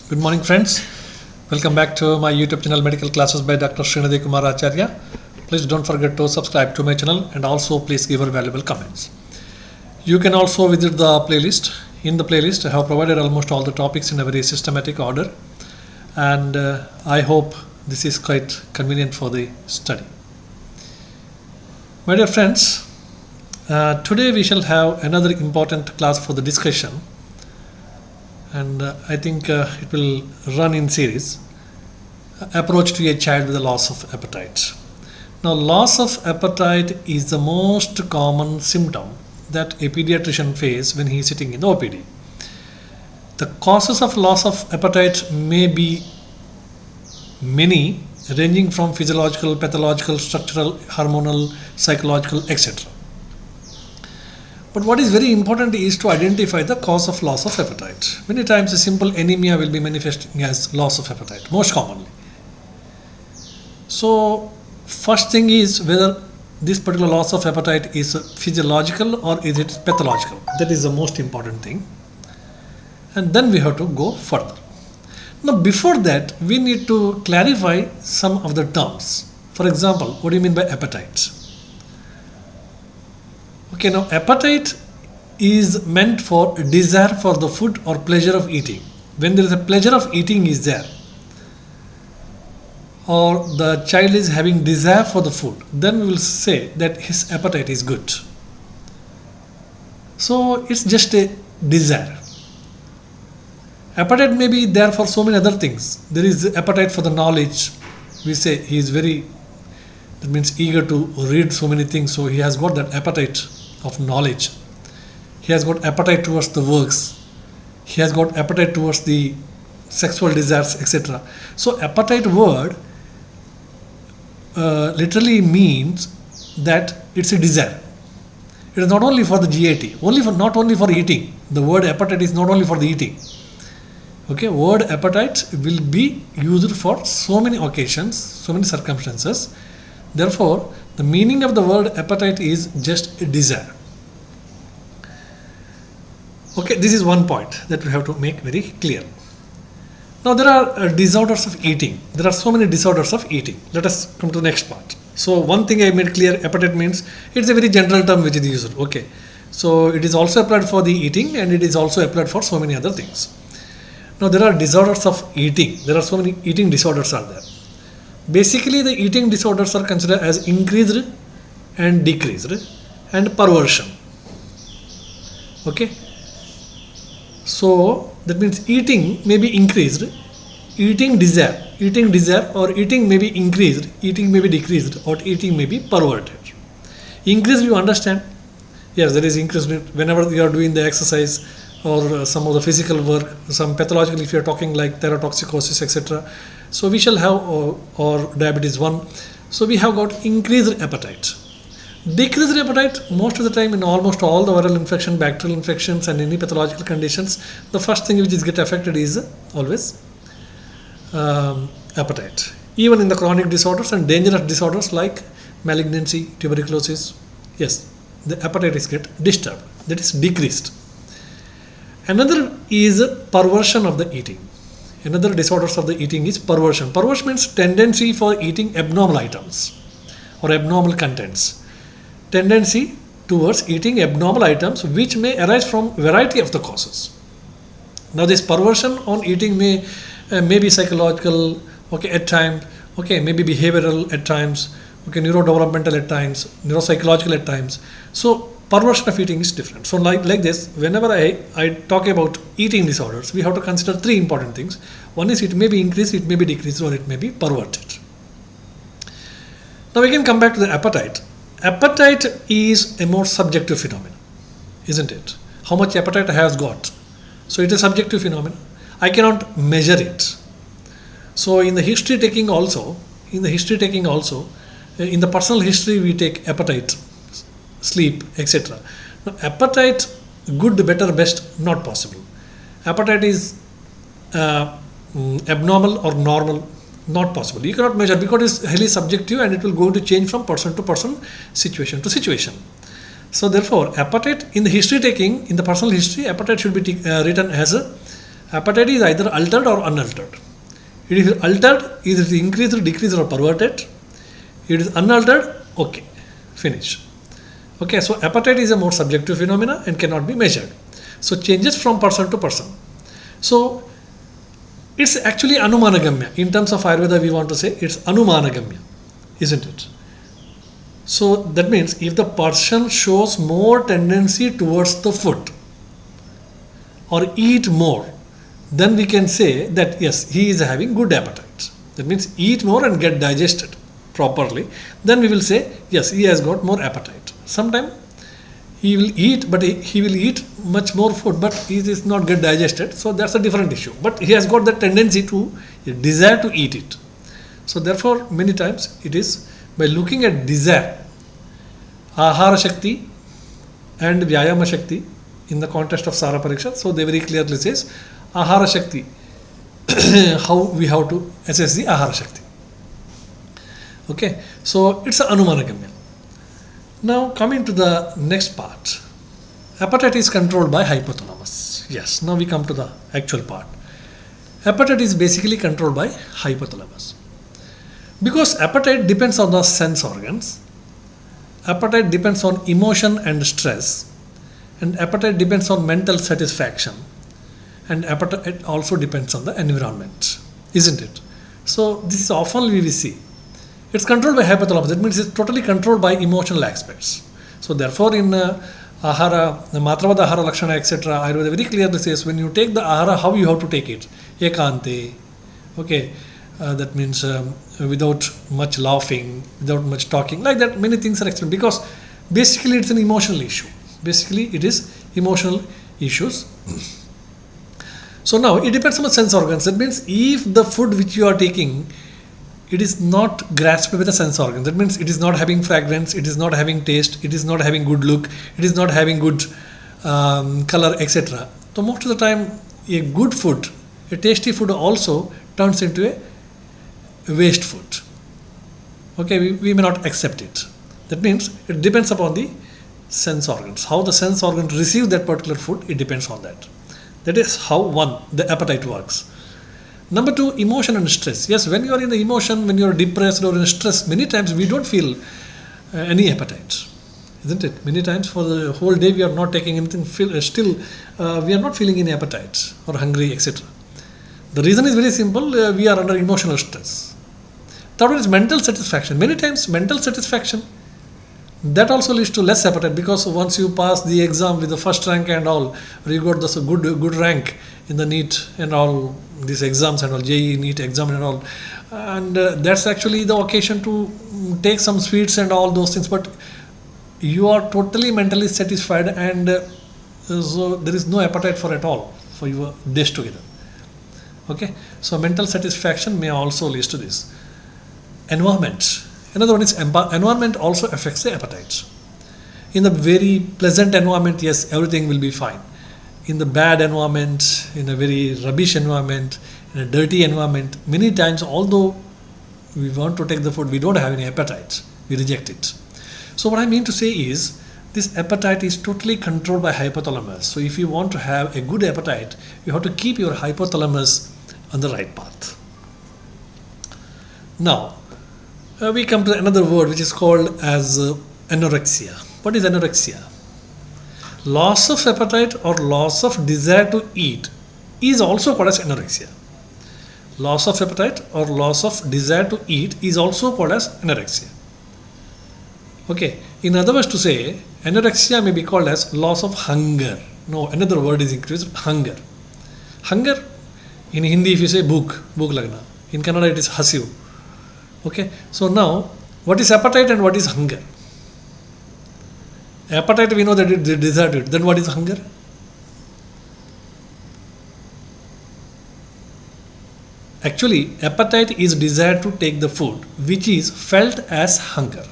Good morning, friends. Welcome back to my YouTube channel Medical Classes by Dr. Srinidhi Kumar Acharya. Please don't forget to subscribe to my channel and also please give your valuable comments. You can also visit the playlist. In the playlist, I have provided almost all the topics in a very systematic order, and I hope this is quite convenient for the study. My dear friends, today we shall have another important class for the discussion, and I think it will run in series. Approach to a child with a loss of appetite. Now, loss of appetite is the most common symptom that a pediatrician faces when he is sitting in the OPD. The causes of loss of appetite may be many, ranging from physiological, pathological, structural, hormonal, psychological, etc. But what is very important is to identify the cause of loss of appetite. Many times a simple anemia will be manifesting as loss of appetite, most commonly. So first thing is whether this particular loss of appetite is physiological or is it pathological. That is the most important thing. And then we have to go further. Now before that, we need to clarify some of the terms. For example, what do you mean by appetite? Okay, now appetite is meant for desire for the food or pleasure of eating. When there is a pleasure of eating is there, or the child is having desire for the food, then we will say that his appetite is good. So it's just a desire. Appetite may be there for so many other things. There is appetite for the knowledge. We say he is very, that means eager to read so many things, so he has got that appetite of knowledge. He has got appetite towards the works. He has got appetite towards the sexual desires, etc. So appetite word literally means that it's a desire. It is not only for the GAT, not only for eating. The word appetite is not only for the eating. Okay, word appetite will be used for so many occasions, so many circumstances. Therefore, the meaning of the word appetite is just a desire. Okay, this is one point that we have to make very clear. Now there are disorders of eating. There are so many disorders of eating. Let us come to the next part. So one thing I made clear, appetite means it's a very general term which is used. Okay, so it is also applied for the eating and it is also applied for so many other things. Now there are disorders of eating. There are so many eating disorders are there. Basically, the eating disorders are considered as increased and decreased and perversion. Okay. So that means eating may be increased, eating desire or eating may be increased, eating may be decreased, or eating may be perverted. Increased, you understand? Yes, there is increase whenever you are doing the exercise or some of the physical work, some pathological, if you are talking like thyrotoxicosis, etc. So we shall have or diabetes 1. So we have got increased appetite. Decreased appetite, most of the time in almost all the viral infection, bacterial infections and any pathological conditions, the first thing which is get affected is always appetite. Even in the chronic disorders and dangerous disorders like malignancy, tuberculosis, yes, the appetite is get disturbed, that is decreased. Another is perversion of the eating. Another disorders of the eating is perversion. Perversion means tendency for eating abnormal items or abnormal contents. Tendency towards eating abnormal items which may arise from variety of the causes. Now this perversion on eating may be psychological, okay, at times, okay, maybe behavioral at times, okay, neurodevelopmental at times, neuropsychological at times. So perversion of eating is different. So like this, whenever I talk about eating disorders, we have to consider three important things. One is it may be increased, it may be decreased, or it may be perverted. Now we can come back to the appetite. Appetite is a more subjective phenomenon, isn't it? How much appetite I have got. So it is a subjective phenomenon. I cannot measure it. So in the history taking also, in the personal history we take appetite, sleep, etc. Now appetite, good, better, best, not possible. Appetite is abnormal or normal, not possible. You cannot measure because it is highly subjective and it will go to change from person to person, situation to situation. So therefore appetite in the history taking, in the personal history, appetite should be written as a Appetite is either altered or unaltered. It is altered, is it increased, decreased, or perverted? It is unaltered, okay, finish. Okay, so appetite is a more subjective phenomena and cannot be measured. So changes from person to person. So it's actually anumanagamya. In terms of Ayurveda, we want to say it's anumanagamya, isn't it? So that means if the person shows more tendency towards the food or eat more, then we can say that yes, he is having good appetite. That means eat more and get digested properly. Then we will say yes, he has got more appetite. Sometimes he will eat, but he will eat much more food, but it is not get digested. So that's a different issue. But he has got the tendency to desire to eat it. So therefore, many times it is by looking at desire, Ahara Shakti and Vyayama Shakti in the context of Sara Pariksha. So they very clearly says Ahara Shakti, how we have to assess the Ahara Shakti. Okay, so it's an Anumanagamya. Now coming to the next part, appetite is controlled by hypothalamus. Yes, now we come to the actual part. Appetite is basically controlled by hypothalamus. Because appetite depends on the sense organs, appetite depends on emotion and stress, and appetite depends on mental satisfaction, and appetite also depends on the environment, isn't it? So this is often we see. It's controlled by hypothalamus. That means it's totally controlled by emotional aspects. So therefore in ahara, matravada ahara lakshana, etc., Ayurveda very clearly says when you take the ahara, how you have to take it. Ekante, okay, that means without much laughing, without much talking, like that many things are explained because basically it's an emotional issue. Basically it is emotional issues. So now it depends on the sense organs. That means if the food which you are taking, it is not grasped with the sense organs. That means it is not having fragrance, it is not having taste, it is not having good look, it is not having good color, etc. So most of the time a good food, a tasty food also turns into a waste food. Okay, we may not accept it. That means it depends upon the sense organs. How the sense organs receive that particular food, it depends on that. That is how the appetite works. Number two, emotion and stress. Yes, when you are in the emotion, when you are depressed or in stress, many times we don't feel any appetite, isn't it? Many times for the whole day we are not taking anything, we are not feeling any appetite or hungry, etc. The reason is very simple, we are under emotional stress. Third one is mental satisfaction. Many times mental satisfaction, that also leads to less appetite because once you pass the exam with the first rank and all, or you got this good rank in the NEET and all these exams and all, JEE, NEET exam and all, and that's actually the occasion to take some sweets and all those things, but you are totally mentally satisfied and so there is no appetite for at all for your days together. Okay, so mental satisfaction may also lead to this. Environment. Another one is environment also affects the appetite. In the very pleasant environment, yes, everything will be fine. In the bad environment, in a very rubbish environment, in a dirty environment, many times although we want to take the food, we don't have any appetite, we reject it. So what I mean to say is, this appetite is totally controlled by hypothalamus. So if you want to have a good appetite, you have to keep your hypothalamus on the right path. Now, we come to another word which is called as anorexia. What is anorexia? Loss of appetite or loss of desire to eat is also called as anorexia. Loss of appetite or loss of desire to eat is also called as anorexia. Okay, in other words to say, anorexia may be called as loss of hunger. No, another word is increased, hunger. Hunger, in Hindi if you say bhook lagna. In Kannada it is hasivu. Okay, so now what is appetite and what is hunger? Appetite we know that it desire to eat. Then what is hunger? Actually, appetite is desire to take the food which is felt as hunger.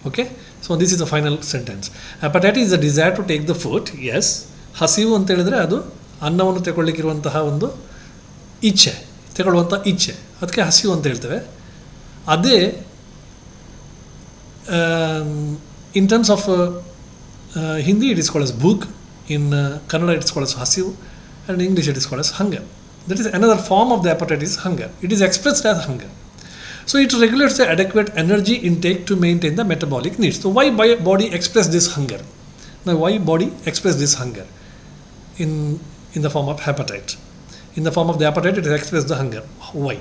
Okay, so this is the final sentence. Appetite is the desire to take the food. Yes, ಹಸಿವು ಅಂತ ಹೇಳಿದ್ರೆ ಅದು ಅನ್ನವನ್ನು ತಗೊಳ್ಳಿಕ್ಕಿರುವಂತಹ ಒಂದು ಇಚ್ಛೆ, ತಗೊಳ್ಳುವಂಥ ಇಚ್ಛೆ, ಅದಕ್ಕೆ ಹಸಿವು ಅಂತ ಹೇಳ್ತೇವೆ. ಅದೇ in terms of Hindi it is called as bhook, in Kannada it is called as hasivu, and in English it is called as hunger. That is another form of the appetite is hunger. It is expressed as hunger. So it regulates the adequate energy intake to maintain the metabolic needs. So why body express this hunger? Now why body express this hunger in the form of appetite? In the form of the appetite, it expresses the hunger. Why?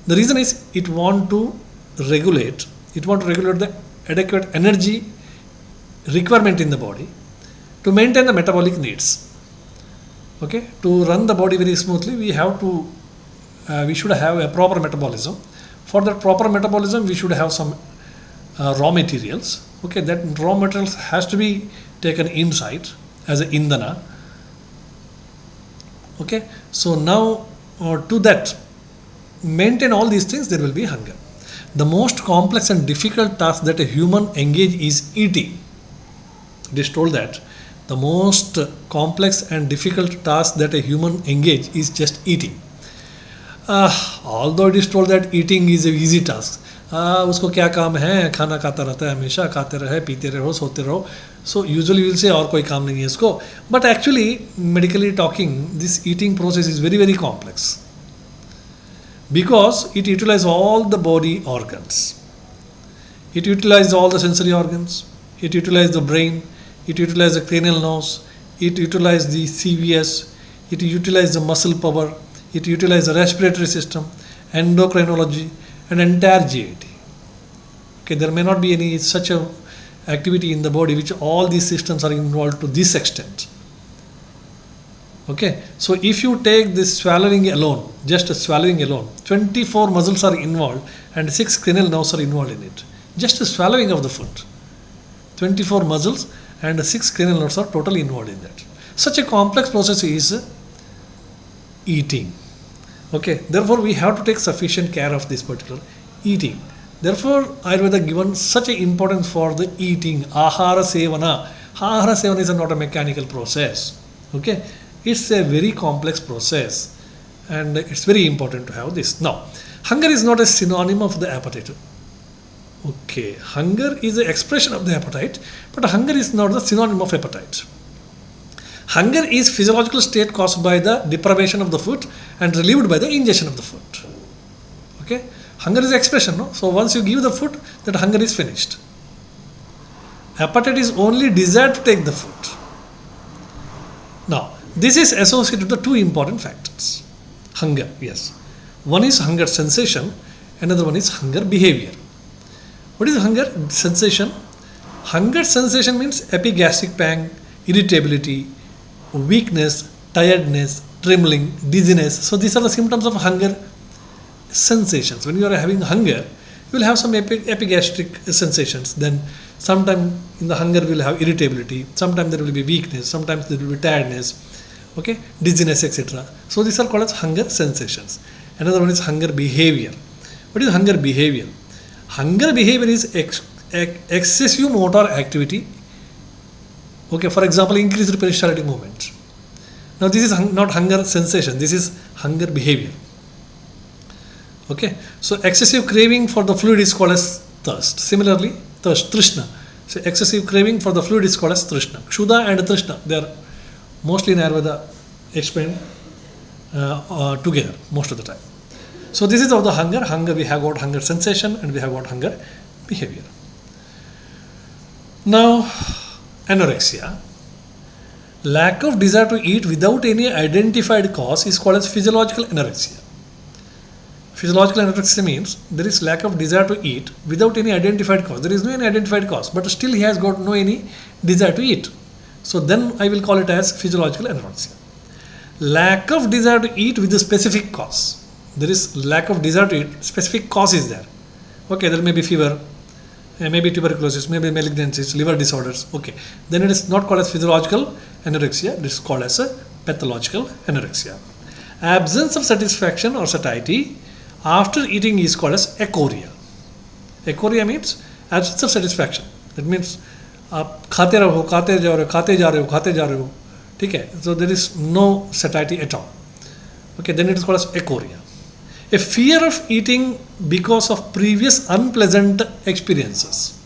The reason is it want to regulate the adequate energy requirement in the body to maintain the metabolic needs. Okay, to run the body very smoothly, we should have a proper metabolism. For that proper metabolism, we should have some raw materials. Okay, that raw materials has to be taken inside as a indhana. Okay, so now to that maintain all these things, there will be hunger. The most complex and difficult task that a human engage is eating. It is told that the most complex and difficult task that a human engage is just eating. Although it is told that eating is an easy task. उसको क्या काम है, खाना खाता रहता है हमेशा, खाते रहे, पीते रहो, सोते रहो. So usually we will say और कोई काम नहीं है इसको. But actually, medically talking, this eating process is very, very complex. Because it utilizes all the body organs. It utilizes all the sensory organs. It utilizes the brain. It utilizes the cranial nerves. It utilizes the CVS. It utilizes the muscle power. It utilizes the respiratory system, endocrinology, and entire GIT. Okay, there may not be any such a activity in the body which all these systems are involved to this extent. Okay, so if you take this swallowing alone, just swallowing alone, 24 muscles are involved and 6 cranial nerves are involved in it. Just the swallowing of the food, 24 muscles and 6 cranial nerves are totally involved in that. Such a complex process is eating. Okay, therefore we have to take sufficient care of this particular eating. Therefore, Ayurveda given such an importance for the eating. Ahara sevana. Ahara sevana is not a mechanical process. Okay, it's a very complex process, and it's very important to have this. Now, hunger is not a synonym of the appetite. Okay, hunger is the expression of the appetite, but hunger is not the synonym of appetite. Hunger is physiological state caused by the deprivation of the food and relieved by the ingestion of the food. Okay, hunger is expression, no? So once you give the food, that hunger is finished. Appetite is only desire to take the food. Now, this is associated with the two important factors. Hunger, yes. One is hunger sensation, another one is hunger behavior. What is hunger sensation? Hunger sensation means epigastric pang, irritability, weakness, tiredness, trembling, dizziness. So these are the symptoms of hunger sensations. When you are having hunger, you will have some epigastric sensations. Then sometime in the hunger we will have irritability, sometimes there will be weakness, sometimes there will be tiredness, okay, dizziness, etc. So these are called as hunger sensations. Another one is hunger behavior. What is hunger behavior? Hunger behavior is excessive motor activity. Okay, for example, increased peristaltic movement. Now this is not hunger sensation, this is hunger behavior. Okay, so excessive craving for the fluid is called as thirst. Similarly, thirst, trishna. So excessive craving for the fluid is called as trishna. Kshuda and trishna, they are mostly in Ayurveda explained together most of the time. So this is of the hunger. Hunger, we have got hunger sensation and we have got hunger behavior. Now, anorexia. Lack of desire to eat without any identified cause is called as physiological anorexia. Physiological anorexia means there is lack of desire to eat without any identified cause. There is no any identified cause, but still he has got no any desire to eat. So then I will call it as physiological anorexia. Lack of desire to eat with a specific cause. There is lack of desire to eat, specific cause is there. Okay, there may be fever, maybe tuberculosis, maybe malignancies, liver disorders. Okay, then it is not called as physiological anorexia, it is called as a pathological anorexia. Absence of satisfaction or satiety after eating is called as achoria. Achoria means absence of satisfaction. That means आप खाते रहो, खाते जा रहे हो, खाते जा रहे हो, खाते जा रहे हो, ठीक है? So there is no satiety at all. Okay, then it is called as achoria. A fear of eating because of previous unpleasant experiences.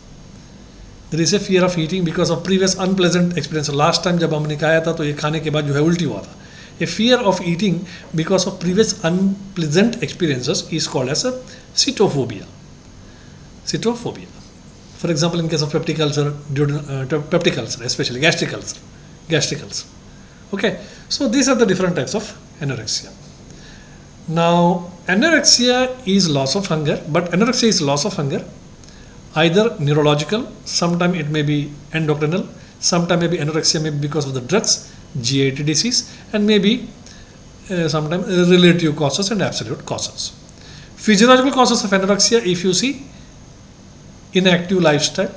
There is a fear of eating because of previous unpleasant experiences. Last time जब हमने खाया था तो ये खाने के बाद जो है उल्टी हुआ था, A fear of eating because of previous unpleasant experiences is called as a cytophobia. Cytophobia. For example, in case of peptic ulcer, peptic ulcer, especially gastric ulcer. Okay, so these are the different types of anorexia. Now, anorexia is loss of hunger, but anorexia is loss of hunger either neurological, sometimes it may be endocrinal, sometimes maybe anorexia may be because of the drugs, GIT disease, and maybe sometimes relative causes and absolute causes. Physiological causes of anorexia, if you see, inactive lifestyle,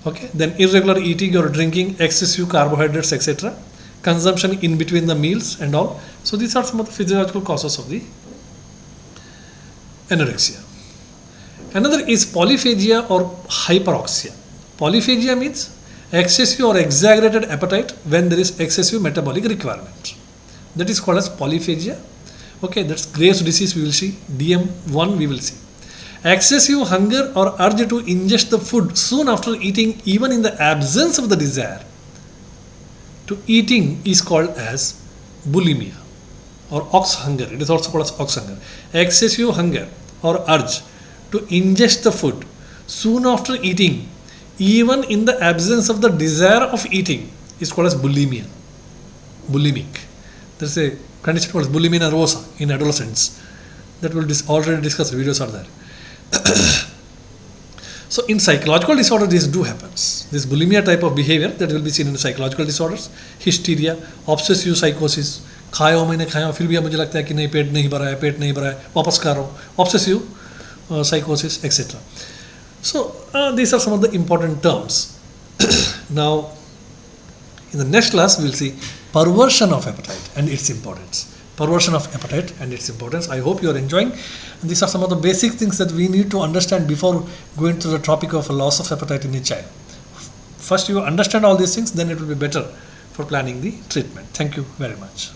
okay, then irregular eating or drinking, excessive carbohydrates, etc., consumption in between the meals and all. So these are some of the physiological causes of the anorexia. Another is polyphagia or hyperoxia. Polyphagia means excessive or exaggerated appetite when there is excessive metabolic requirement. That is called as polyphagia. Okay, that's Graves' disease we will see, DM1 we will see. Excessive hunger or urge to ingest the food soon after eating, even in the absence of the desire to eating, is called as bulimia or ox hunger. It is also called as ox hunger. Excessive hunger or urge to ingest the food soon after eating, even in the absence of the desire of eating, is called as bulimia. Bulimic. There is a condition called bulimia nervosa in adolescents that we'll already discuss. Videos are there. So in psychological disorder, this do happens. This bulimia type of behavior that will be seen in psychological disorders, hysteria, obsessive psychosis, खाया मैंने खाया फिर भी मुझे लगता है कि नहीं पेट नहीं भरा है वापस खा रहा हूँ, obsessive psychosis, etc. So these are some of the important terms. Now in the next class we'll see perversion of appetite and its importance. Perversion of appetite and its importance. I hope you are enjoying. And these are some of the basic things that we need to understand before going to the topic of a loss of appetite in a child. First you understand all these things, then it will be better for planning the treatment. Thank you very much.